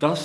10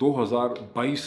2022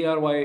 ARY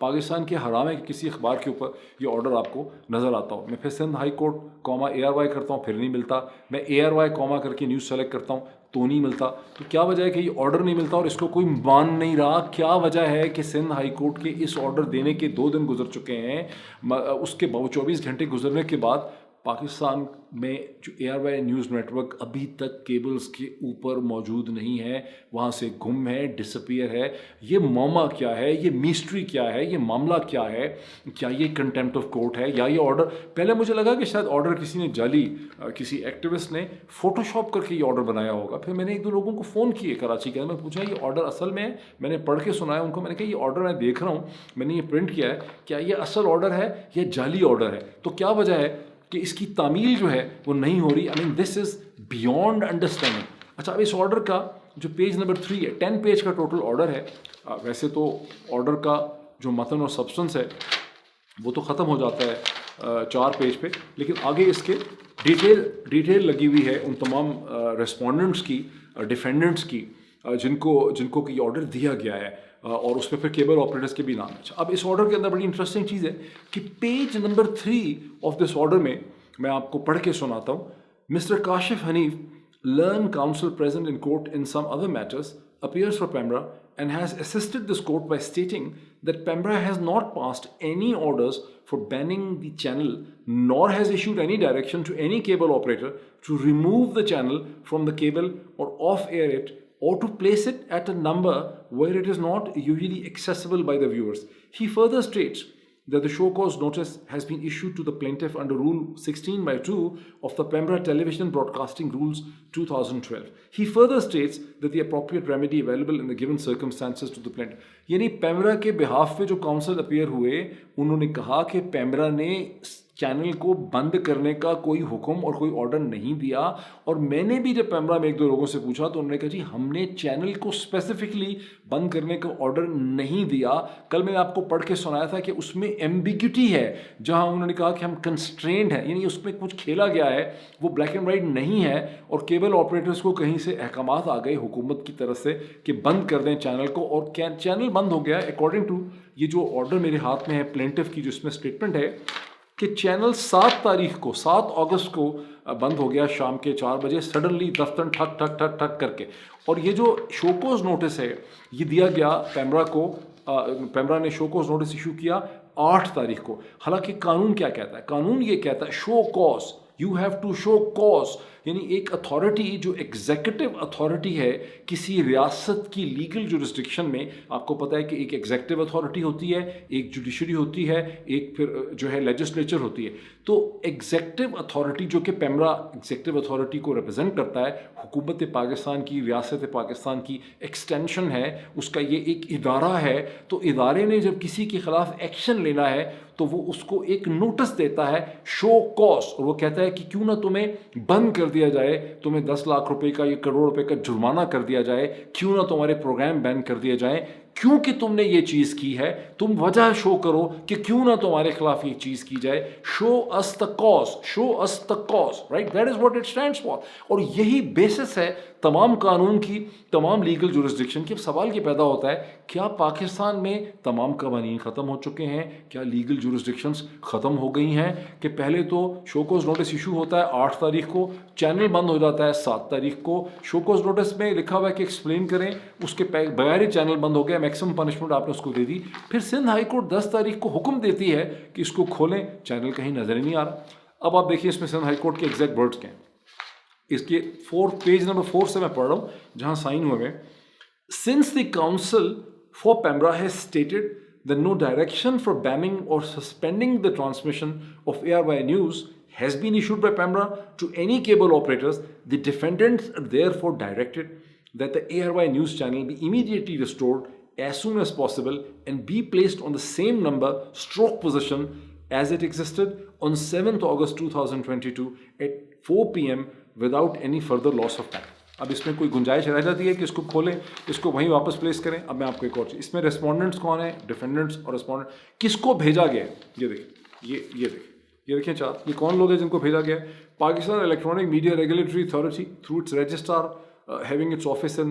Pakistan کے حرام ہے کہ کسی اخبار کے اوپر یہ آرڈر آپ کو نظر آتا ہو. میں پھر سندھ ہائی کورٹ کوما ARY کرتا ہوں، پھر نہیں ملتا. میں ARY کوما کر کے نیوز سلیکٹ کرتا ہوں تو نہیں ملتا. تو کیا وجہ ہے کہ یہ آرڈر نہیں ملتا اور اس کو کوئی مان نہیں رہا؟ کیا وجہ ہے کہ سندھ ہائی کورٹ کے اس آرڈر دینے کے 2 دن گزر چکے ہیں، اس کے 24 گھنٹے گزرنے کے بعد پاکستان میں جو ARY نیوز نیٹ ورک ابھی تک کیبلز کے اوپر موجود نہیں ہے، وہاں سے گم ہے، ڈسپیئر ہے. یہ معمہ کیا ہے؟ یہ میسٹری کیا ہے؟ یہ معاملہ کیا ہے؟ کیا یہ کنٹیمپٹ آف کورٹ ہے یا یہ آرڈر؟ پہلے مجھے لگا کہ شاید آرڈر کسی نے جعلی، کسی ایکٹیوسٹ نے فوٹو شاپ کر کے یہ آرڈر بنایا ہوگا. پھر میں نے 1-2 لوگوں کو فون کیے کراچی کے، میں پوچھا یہ آرڈر اصل میں ہے؟ میں نے پڑھ کے سنایا ان کو. میں نے کہا یہ آرڈر میں دیکھ رہا ہوں، میں نے یہ پرنٹ کیا ہے، کیا یہ اصل آرڈر ہے یا جعلی آرڈر ہے؟ تو کیا وجہ ہے کہ اس کی تعمیل جو ہے وہ نہیں ہو رہی؟ آئی مین دس از بیونڈ انڈرسٹینڈنگ. اچھا، اب اس آرڈر کا جو پیج نمبر 3 ہے، 10 پیج کا ٹوٹل آرڈر ہے. ویسے تو آرڈر کا جو متن اور سبسٹنس ہے وہ تو ختم ہو جاتا ہے 4 پیج پہ، لیکن آگے اس کے ڈیٹیل لگی ہوئی ہے ان تمام ریسپونڈنٹس کی، ڈیفینڈنٹس کی، جن کو کہ یہ آرڈر دیا گیا ہے، اور اس میں پھر کیبل آپریٹرس کے بھی نام ہے. اب اس آرڈر کے اندر بڑی انٹرسٹنگ چیز ہے کہ page number 3 of this order میں آپ کو پڑھ کے سناتا ہوں. Mister Kashif Hanif, learned counsel present in court in some other matters, appears for Pembra and has assisted this court by stating that Pembra has not passed any orders for banning the channel, nor has issued any direction to any cable operator to remove the channel from the cable or off-air it, or to place it at a number where it is not usually accessible by the viewers. He further states that the show cause notice has been issued to the plaintiff under Rule 16/2 of the Pembra Television Broadcasting Rules 2012. He further states that the appropriate remedy available in the given circumstances to the plaintiff. یعنی پیمرا کے behalf پہ جو council appear ہوئے، انہوں نے کہا کہ پیمرا نے چینل کو بند کرنے کا کوئی حکم اور کوئی آرڈر نہیں دیا. اور میں نے بھی جب پیمرا میں 1-2 لوگوں سے پوچھا تو انہوں نے کہا جی ہم نے چینل کو اسپیسیفکلی بند کرنے کا آرڈر نہیں دیا. کل میں نے آپ کو پڑھ کے سنایا تھا کہ اس میں ایمبیگوٹی ہے، جہاں انہوں نے کہا کہ ہم کنسٹرینڈ ہیں، یعنی اس میں کچھ کھیلا گیا ہے، وہ بلیک اینڈ وائٹ نہیں ہے. اور کیبل آپریٹرس کو کہیں سے احکامات آ گئے حکومت کی طرف سے کہ بند کر دیں چینل کو، اور چینل بند ہو گیا. اکارڈنگ ٹو یہ جو آرڈر میرے ہاتھ میں ہے پلینٹف کی، جو اس میں اسٹیٹمنٹ ہے کہ چینل 7 اگست کو بند ہو گیا شام کے 4 بجے سڈنلی، دفتر ٹھک ٹھک ٹھک ٹھک کر کے. اور یہ جو شوکوز نوٹس ہے یہ دیا گیا پیمرا کو، پیمرا نے شوکوز نوٹس ایشو کیا 8 تاریخ کو. حالانکہ قانون کیا کہتا ہے؟ قانون یہ کہتا ہے show cause, you have to show cause. یعنی ایک اتھارٹی جو ایگزیکٹو اتھارٹی ہے کسی ریاست کی لیگل جورسڈکشن میں، آپ کو پتہ ہے کہ ایک ایگزیکٹو اتھارٹی ہوتی ہے، ایک جوڈیشری ہوتی ہے، ایک پھر جو ہے لیجسلیچر ہوتی ہے. تو ایگزیکٹو اتھارٹی جو کہ پیمرا ایگزیکٹو اتھارٹی کو ریپرزینٹ کرتا ہے، حکومت پاکستان کی، ریاست پاکستان کی ایکسٹینشن ہے، اس کا یہ ایک ادارہ ہے. تو ادارے نے جب کسی کے خلاف ایکشن لینا ہے تو وہ اس کو ایک نوٹس دیتا ہے شو کاز، اور وہ کہتا ہے کہ کیوں نہ تمہیں بند کر دیا جائے، تمہیں 10 لاکھ روپے کا یا کروڑ روپے کا جرمانہ کر دیا جائے، کیوں نہ تمہارے پروگرام بین کر دیے جائیں، کیونکہ تم نے یہ چیز کی ہے. تم وجہ شو کرو کہ کیوں نہ تمہارے خلاف یہ چیز کی جائے. Show us the cause, show us the cause, right, that is what it stands for. اور یہی بیسس ہے تمام قانون کی، تمام لیگل جورسڈکشن کی. اب سوال یہ پیدا ہوتا ہے کیا پاکستان میں تمام قوانین ختم ہو چکے ہیں؟ کیا لیگل جورسڈکشنز ختم ہو گئی ہیں کہ پہلے تو شوکوز نوٹس ایشو ہوتا ہے 8 تاریخ کو، چینل بند ہو جاتا ہے 7 تاریخ کو. شوکوز نوٹس میں لکھا ہوا ہے کہ ایکسپلین کریں، اس کے بغیر ہی چینل بند ہو گیا، میکسیمم پنشمنٹ آپ نے اس کو دے دی. پھر سندھ ہائی کورٹ 10 تاریخ کو حکم دیتی ہے کہ اس کو کھولیں، چینل کہیں نظر ہی نہیں آ رہا. اب آپ دیکھیے اس میں سندھ ہائی کورٹ کے ایگزیکٹ ورڈز کیا ہیں. اس کے پیج نمبر 4 سے میں پڑھ رہا ہوں جہاں سائن ہوئے ہیں. Since the council for PEMRA has stated that no direction for banning or suspending the transmission of ARY news has been issued by Pembra to any cable operators, the defendants are therefore directed that the ARY news channel be immediately restored as soon as possible and be placed on the same number stroke position as it existed on 7th August 2022 at 4 p.m. without any further loss of time. اب اس میں کوئی گنجائش رہ جاتی ہے کہ اس کو کھولیں، اس کو وہیں واپس پلیس کریں. اب میں آپ کو ایک اور چیز، اس میں ریسپونڈنٹس کون ہیں، ڈیفینڈنٹس اور ریسپونڈنٹ، کس کو بھیجا گیا ہے. یہ دیکھیں، یہ دیکھیں چارٹ، یہ کون لوگ ہیں جن کو بھیجا گیا ہے. Pakistan electronic media regulatory authority through its registrar having its office in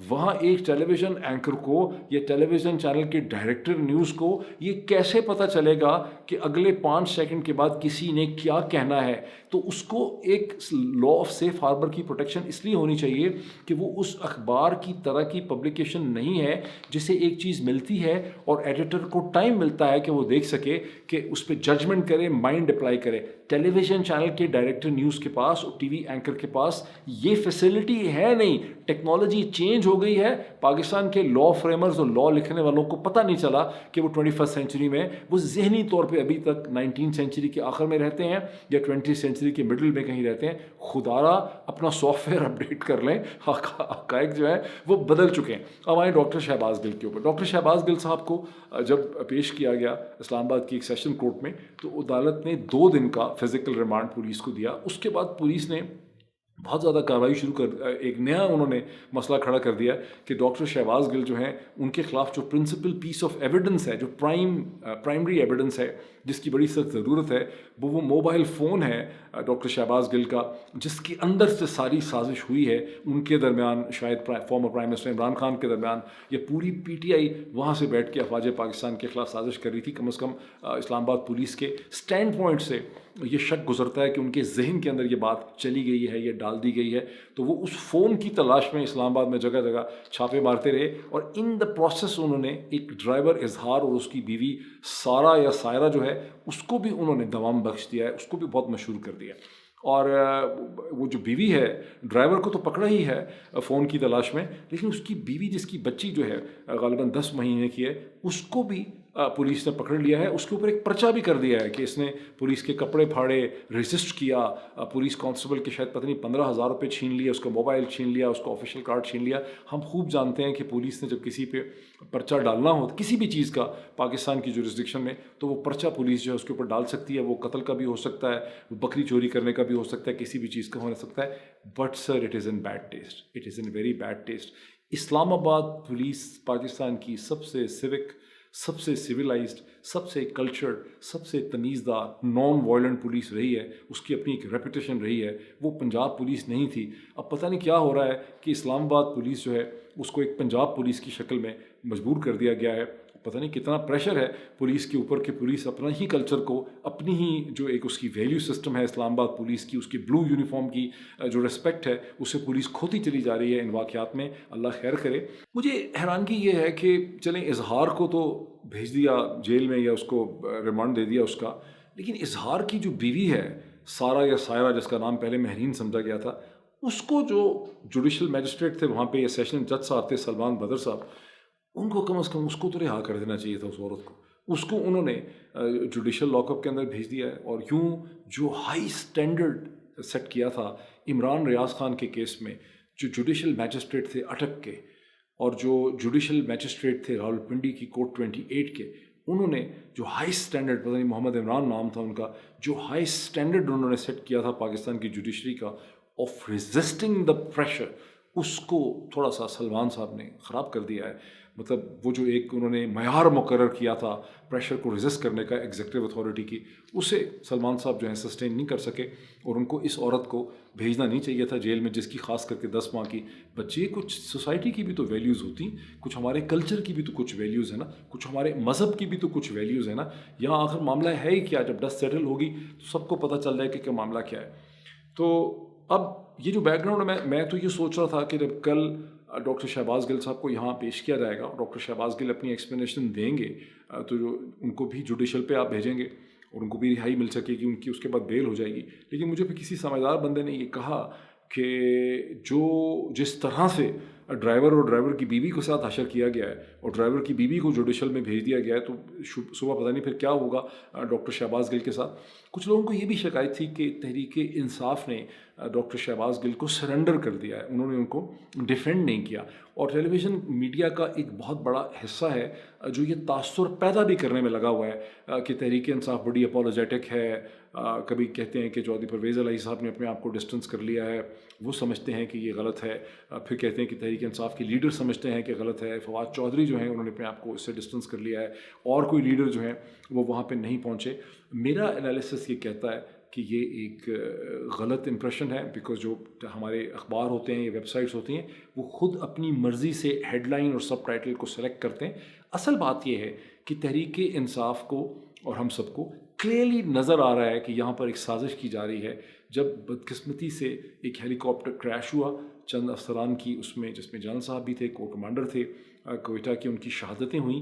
وہاں ایک ٹیلی ویژن اینکر کو یا ٹیلی ویژن چینل کے ڈائریکٹر نیوز کو یہ کیسے پتہ چلے گا کہ اگلے 5 سیکنڈ کے بعد کسی نے کیا کہنا ہے؟ تو اس کو ایک لا آف سیف ہاربر کی پروٹیکشن اس لیے ہونی چاہیے کہ وہ اس اخبار کی طرح کی پبلیکیشن نہیں ہے جسے ایک چیز ملتی ہے اور ایڈیٹر کو ٹائم ملتا ہے کہ وہ دیکھ سکے کہ اس پہ ججمنٹ کرے، مائنڈ اپلائی کرے۔ ٹیلی ویژن چینل کے ڈائریکٹر نیوز کے پاس اور ٹی وی اینکر کے پاس یہ فیسلٹی ہے نہیں۔ ٹیکنالوجی چینج ہو گئی ہے۔ پاکستان کے لا فریمرز اور لا لکھنے والوں کو پتہ نہیں چلا کہ وہ 21 سینچری میں وہ ذہنی طور پہ ابھی تک 19 سینچری کے آخر میں رہتے ہیں یا 20 سینچری کے مڈل میں کہیں رہتے ہیں۔ خدا را اپنا سافٹ ویئر اپڈیٹ کر لیں، حقائق جو ہے وہ بدل چکے ہیں۔ اب آئیں ڈاکٹر شہباز گل کے اوپر۔ ڈاکٹر شہباز گل صاحب کو جب پیش کیا گیا اسلام آباد کی ایک سیشن کورٹ میں تو عدالت نے 2 دن کا فزیکل ریمانڈ پولیس کو دیا۔ اس کے بعد پولیس نے بہت زیادہ کارروائی شروع کر ایک نیا انہوں نے مسئلہ کھڑا کر دیا کہ ڈاکٹر شہباز گل جو ہیں ان کے خلاف جو پرنسپل پیس آف ایویڈنس ہے، جو پرائمری ایویڈنس ہے جس کی بڑی سخت ضرورت ہے، وہ موبائل فون ہے ڈاکٹر شہباز گل کا، جس کے اندر سے ساری سازش ہوئی ہے ان کے درمیان، شاید former prime minister Imran Khan کے درمیان، یا پوری پی ٹی آئی وہاں سے بیٹھ کے افواج پاکستان کے خلاف سازش کر رہی تھی۔ کم از کم اسلام آباد پولیس کے اسٹینڈ پوائنٹ سے یہ شک گزرتا ہے کہ ان کے ذہن کے اندر یہ بات چلی گئی ہے، یہ ڈال دی گئی ہے، تو وہ اس فون کی تلاش میں اسلام آباد میں جگہ جگہ چھاپے مارتے رہے، اور ان دا پروسیس انہوں نے ایک ڈرائیور اظہار اور اس کی بیوی سارا یا سائرہ جو ہے اس کو بھی انہوں نے دوام بخش دیا ہے، اس کو بھی بہت مشہور کر دیا۔ اور وہ جو بیوی ہے، ڈرائیور کو تو پکڑا ہی ہے فون کی تلاش میں، لیکن اس کی بیوی جس کی بچی جو ہے غالباً 10 مہینے کی ہے، اس کو بھی پولیس نے پکڑ لیا ہے۔ اس کے اوپر ایک پرچہ بھی کر دیا ہے کہ اس نے پولیس کے کپڑے پھاڑے، ریزسٹ کیا، پولیس کانسٹیبل کے شاید پتہ نہیں 15,000 روپے چھین لیے، اس کا موبائل چھین لیا، اس کا آفیشیل کارڈ چھین لیا۔ ہم خوب جانتے ہیں کہ پولیس نے جب کسی پہ پرچہ ڈالنا ہو کسی بھی چیز کا پاکستان کی جورسڈکشن میں، تو وہ پرچہ پولیس جو ہے اس کے اوپر ڈال سکتی ہے۔ وہ قتل کا بھی ہو سکتا ہے، وہ بکری چوری کرنے کا بھی ہو سکتا ہے، کسی بھی چیز کا ہو سکتا ہے۔ But sir, it is in bad taste, it is in very bad taste. Islamabad police Pakistan کی سب سے سوک، سب سے سویلائزڈ، سب سے کلچرڈ، سب سے تمیزدار نان وائلنٹ پولیس رہی ہے۔ اس کی اپنی ایک ریپوٹیشن رہی ہے، وہ پنجاب پولیس نہیں تھی۔ اب پتہ نہیں کیا ہو رہا ہے کہ اسلام آباد پولیس جو ہے اس کو ایک پنجاب پولیس کی شکل میں مجبور کر دیا گیا ہے۔ پتہ نہیں کتنا پریشر ہے پولیس کے اوپر کہ پولیس اپنا ہی کلچر کو، اپنی ہی جو ایک اس کی ویلیو سسٹم ہے اسلام آباد پولیس کی، اس کی بلو یونیفارم کی جو ریسپیکٹ ہے، اسے پولیس کھوتی چلی جا رہی ہے ان واقعات میں۔ اللہ خیر کرے۔ مجھے حیرانگی یہ ہے کہ چلیں اظہار کو تو بھیج دیا جیل میں یا اس کو ریمانڈ دے دیا اس کا، لیکن اظہار کی جو بیوی ہے سارا یا سائرہ، جس کا نام پہلے مہرین سمجھا گیا تھا، اس کو جو جوڈیشل میجسٹریٹ تھے وہاں پہ، یا سیشن جج صاحب تھے سلمان بدر صاحب، ان کو کم از کم اس کو تو رہا کر دینا چاہیے تھا اس عورت کو۔ اس کو انہوں نے جوڈیشل لاک اپ کے اندر بھیج دیا ہے، اور یوں جو ہائی سٹینڈرڈ سیٹ کیا تھا عمران ریاض خان کے کیس میں، جو جوڈیشل میجسٹریٹ تھے اٹک کے، اور جو جوڈیشل میجسٹریٹ تھے راولپنڈی کی کورٹ 28 کے، انہوں نے جو ہائی سٹینڈرڈ، پتہ نہیں محمد عمران نام تھا ان کا، جو ہائی سٹینڈرڈ انہوں نے سیٹ کیا تھا پاکستان کی جوڈیشری کا آف ریزسٹنگ دا پریشر، اس کو تھوڑا سا سلمان صاحب نے خراب کر دیا ہے۔ مطلب وہ جو ایک انہوں نے معیار مقرر کیا تھا پریشر کو ریزسٹ کرنے کا ایگزیکٹو اتھارٹی کی، اسے سلمان صاحب جو ہیں سسٹین نہیں کر سکے، اور ان کو اس عورت کو بھیجنا نہیں چاہیے تھا جیل میں، جس کی خاص کر کے 10 ماہ کی بچی ہے۔ کچھ سوسائٹی کی بھی تو ویلیوز ہوتی ہیں، کچھ ہمارے کلچر کی بھی تو کچھ ویلیوز ہیں نا، کچھ ہمارے مذہب کی بھی تو کچھ ویلیوز ہیں نا۔ یہاں آخر معاملہ ہے ہی کیا؟ جب ڈسٹ سیٹل ہوگی تو سب کو پتہ چل جائے کہ معاملہ کیا ہے۔ تو اب یہ جو بیک گراؤنڈ ہے، میں تو یہ سوچ رہا تھا کہ جب کل ڈاکٹر شہباز گل صاحب کو یہاں پیش کیا جائے گا، ڈاکٹر شہباز گل اپنی ایکسپلینیشن دیں گے، تو جو ان کو بھی جوڈیشل پہ آپ بھیجیں گے اور ان کو بھی رہائی مل سکے گی ان کی، اس کے بعد بیل ہو جائے گی۔ لیکن مجھے پھر کسی سمجھدار بندے نے یہ کہا کہ جس طرح سے ڈرائیور اور ڈرائیور کی بیوی کے ساتھ حشر کیا گیا ہے اور ڈرائیور کی بیوی کو جوڈیشل میں بھیج دیا گیا ہے، تو صبح پتہ نہیں پھر کیا ہوگا ڈاکٹر شہباز گل کے ساتھ۔ کچھ لوگوں کو یہ بھی شکایت تھی کہ تحریک انصاف نے ڈاکٹر شہباز گل کو سرنڈر کر دیا ہے، انہوں نے ان کو ڈیفینڈ نہیں کیا، اور ٹیلی ویژن میڈیا کا ایک بہت بڑا حصہ ہے جو یہ تاثر پیدا بھی کرنے میں لگا ہوا ہے کہ تحریک انصاف بڑی اپولوجیٹک ہے۔ کبھی کہتے ہیں کہ چودھری پرویز الہی صاحب نے اپنے آپ کو ڈسٹنس کر لیا ہے، وہ سمجھتے ہیں کہ یہ غلط ہے، پھر کہتے ہیں کہ تحریک انصاف کے لیڈر سمجھتے ہیں کہ غلط ہے، فواد چودھری جو ہیں انہوں نے اپنے آپ کو اس سے ڈسٹنس کر لیا ہے، اور کوئی لیڈر جو ہیں وہ وہاں پہ نہیں پہنچے۔ میرا انالیسس یہ کہتا ہے کہ یہ ایک غلط امپریشن ہے، بیکاز جو ہمارے اخبار ہوتے ہیں یا ویب سائٹس ہوتی ہیں وہ خود اپنی مرضی سے ہیڈ لائن اور سب ٹائٹل کو سلیکٹ کرتے ہیں. اصل بات یہ ہے کہ تحریک انصاف کو اور ہم سب کو کلیئرلی نظر آ رہا ہے کہ یہاں پر ایک سازش کی جا رہی ہے. جب بدقسمتی سے ایک ہیلی کاپٹر کریش ہوا چند افسران کی، اس میں جس میں جنرل صاحب بھی تھے، کور کمانڈر تھے کوئٹہ کی، ان کی شہادتیں ہوئیں،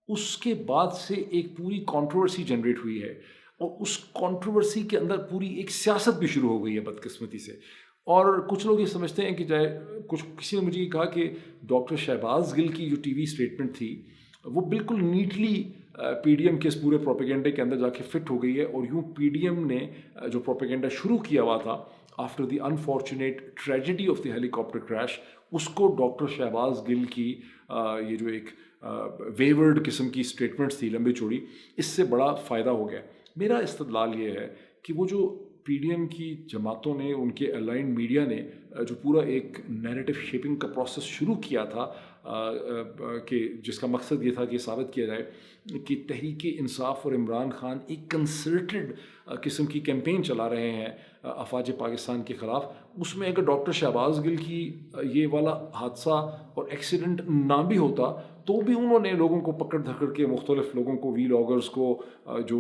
اس کے بعد سے ایک پوری کنٹروورسی جنریٹ ہوئی ہے اور اس کنٹروورسی کے اندر پوری ایک سیاست بھی شروع ہو گئی ہے بدقسمتی سے. اور کچھ لوگ یہ سمجھتے ہیں کہ کسی نے مجھے یہ کہا کہ ڈاکٹر شہباز گل کی جو ٹی وی اسٹیٹمنٹ تھی وہ بالکل نیٹلی پی ڈی ایم کے اس پورے پروپیگنڈے کے اندر جا کے فٹ ہو گئی ہے، اور یوں پی ڈی ایم نے جو پروپیگنڈا شروع کیا ہوا تھا after the unfortunate tragedy of the helicopter crash, اس کو ڈاکٹر شہباز گل کی یہ جو ایک ویورڈ قسم کی اسٹیٹمنٹس تھی لمبی چوڑی، اس سے بڑا فائدہ ہو گیا. میرا استدلال یہ ہے کہ وہ جو پی ڈی ایم کی جماعتوں نے، ان کے الائنڈ میڈیا نے جو پورا ایک نیریٹو شیپنگ کا پروسیس شروع کیا تھا کہ جس کا مقصد یہ تھا کہ ثابت کیا جائے کہ تحریک انصاف اور عمران خان ایک کنسرٹڈ قسم کی کیمپین چلا رہے ہیں افواج پاکستان کے خلاف، اس میں اگر ڈاکٹر شہباز گل کی یہ والا حادثہ اور ایکسیڈنٹ نہ بھی ہوتا تو بھی انہوں نے لوگوں کو پکڑ دھکڑ کے، مختلف لوگوں کو، ویلاگرز کو، جو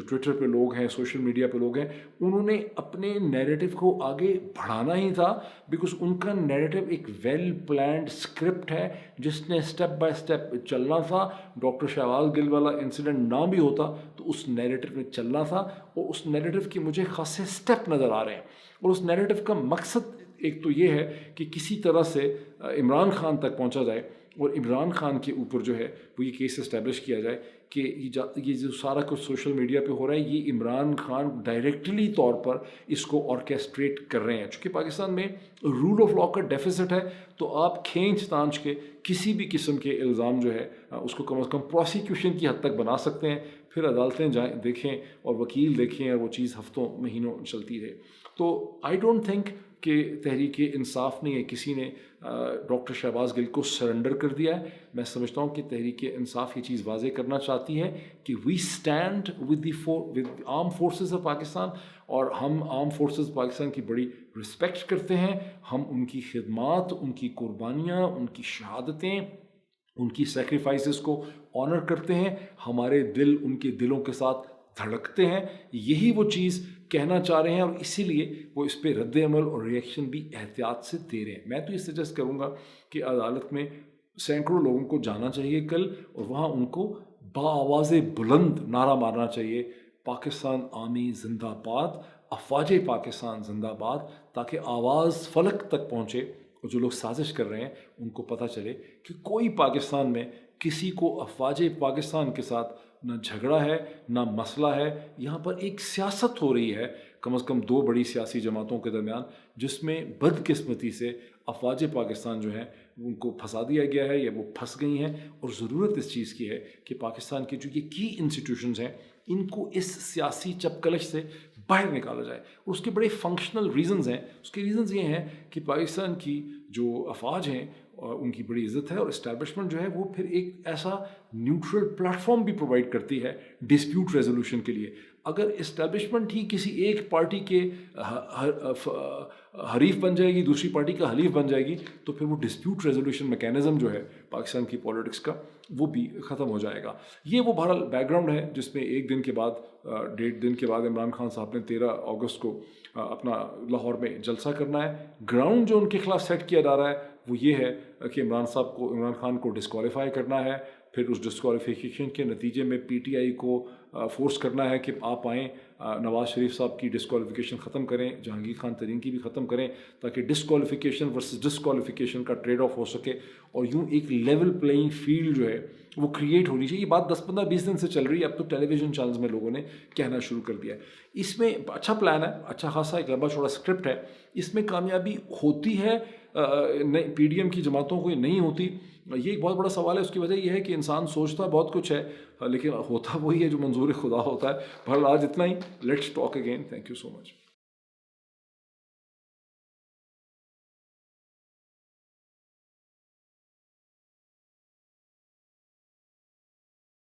ٹویٹر پہ لوگ ہیں، سوشل میڈیا پہ لوگ ہیں، انہوں نے اپنے نیریٹو کو آگے بڑھانا ہی تھا، بیکاز ان کا نیریٹو ایک ویل پلانڈ اسکرپٹ ہے جس نے اسٹیپ بائی اسٹیپ چلنا تھا. ڈاکٹر شہباز گل والا انسیڈنٹ نہ بھی ہوتا تو اس نیریٹو میں چلنا تھا، اور اس نیریٹو کے مجھے خاصے اسٹیپ نظر آ رہے ہیں. اور اس نیریٹو کا مقصد ایک تو یہ ہے کہ کسی طرح سے عمران خان تک پہنچا جائے اور عمران خان کے اوپر جو ہے وہ یہ کیس اسٹیبلش کیا جائے کہ یہ جو سارا کچھ سوشل میڈیا پہ ہو رہا ہے یہ عمران خان ڈائریکٹلی طور پر اس کو آرکیسٹریٹ کر رہے ہیں. چونکہ پاکستان میں رول آف لا کا ڈیفیسٹ ہے تو آپ کھینچ تانچ کے کسی بھی قسم کے الزام جو ہے اس کو کم از کم پروسیکیوشن کی حد تک بنا سکتے ہیں، پھر عدالتیں جائیں دیکھیں اور وکیل دیکھیں اور وہ چیز ہفتوں مہینوں چلتی رہے. تو آئی ڈونٹ تھنک کہ تحریک انصاف نے یا کسی نے ڈاکٹر شہباز گل کو سرنڈر کر دیا ہے. میں سمجھتا ہوں کہ تحریک انصاف یہ چیز واضح کرنا چاہتی ہے کہ we stand with arm forces of Pakistan, اور ہم آرم فورسز پاکستان کی بڑی رسپیکٹ کرتے ہیں. ہم ان کی خدمات، ان کی قربانیاں، ان کی شہادتیں، ان کی سیکریفائسز کو آنر کرتے ہیں. ہمارے دل ان کے دلوں کے ساتھ دھڑکتے ہیں. یہی وہ چیز کہنا چاہ رہے ہیں اور اسی لیے وہ اس پہ رد عمل اور ریئیکشن بھی احتیاط سے دے رہے ہیں. میں تو یہ سجیسٹ کروں گا کہ عدالت میں سینکڑوں لوگوں کو جانا چاہیے کل، اور وہاں ان کو بآواز بلند نعرہ مارنا چاہیے، پاکستان آرمی زندہ باد، افواج پاکستان زندہ باد، تاکہ آواز فلک تک پہنچے اور جو لوگ سازش کر رہے ہیں ان کو پتہ چلے کہ کوئی پاکستان میں کسی کو افواج پاکستان کے ساتھ نہ جھگڑا ہے نہ مسئلہ ہے. یہاں پر ایک سیاست ہو رہی ہے کم از کم دو بڑی سیاسی جماعتوں کے درمیان، جس میں بدقسمتی سے افواج پاکستان جو ہیں ان کو پھنسا دیا گیا ہے یا وہ پھنس گئی ہیں. اور ضرورت اس چیز کی ہے کہ پاکستان کے جو یہ کی انسٹیٹیوشنز ہیں ان کو اس سیاسی چپکلش سے باہر نکالا جائے. اور اس کے بڑے فنکشنل ریزنز ہیں. اس کے ریزنز یہ ہیں کہ پاکستان کی جو افواج ہیں اور ان کی بڑی عزت ہے، اور اسٹیبلشمنٹ جو ہے وہ پھر ایک ایسا نیوٹرل پلیٹ فارم بھی پرووائڈ کرتی ہے ڈسپیوٹ ریزولوشن کے لیے. اگر اسٹیبلشمنٹ ہی کسی ایک پارٹی کے حریف بن جائے گی، دوسری پارٹی کا حلیف بن جائے گی، تو پھر وہ ڈسپیوٹ ریزولوشن میکینزم جو ہے پاکستان کی پالیٹکس کا وہ بھی ختم ہو جائے گا. یہ وہ بہرحال بیک گراؤنڈ ہے جس میں ایک دن کے بعد، 1.5 دن کے بعد عمران خان صاحب نے 13 اگست کو اپنا لاہور میں جلسہ کرنا ہے. گراؤنڈ جو ان کے خلاف سیٹ کیا جا رہا ہے وہ یہ ہے کہ عمران خان کو ڈسکوالیفائی کرنا ہے. پھر اس ڈسکوالیفیکیشن کے نتیجے میں پی ٹی آئی کو فورس کرنا ہے کہ آپ آئیں، نواز شریف صاحب کی ڈسکوالیفیکیشن ختم کریں، جہانگیر خان ترین کی بھی ختم کریں، تاکہ ڈسکوالیفیکیشن ورسز ڈسکوالیفیکیشن کا ٹریڈ آف ہو سکے اور یوں ایک لیول پلینگ فیلڈ جو ہے وہ کریٹ ہونی چاہیے. یہ بات 10-15-20 دن سے چل رہی ہے، اب تو ٹیلی ویژن چینلز میں لوگوں نے کہنا شروع کر دیا ہے. اس میں اچھا پلان ہے، اچھا خاصا ایک لمبا چوڑا اسکرپٹ ہے. اس میں کامیابی ہوتی ہے پی ڈی ایم کی جماعتوں کو نہیں ہوتی. یہ ایک بہت بڑا سوال ہے. اس کی وجہ یہ ہے کہ انسان سوچتا بہت کچھ ہے لیکن ہوتا وہی ہے جو منظور خدا ہوتا ہے. بہرحال آج اتنا ہی. Let's talk again. Thank you so much.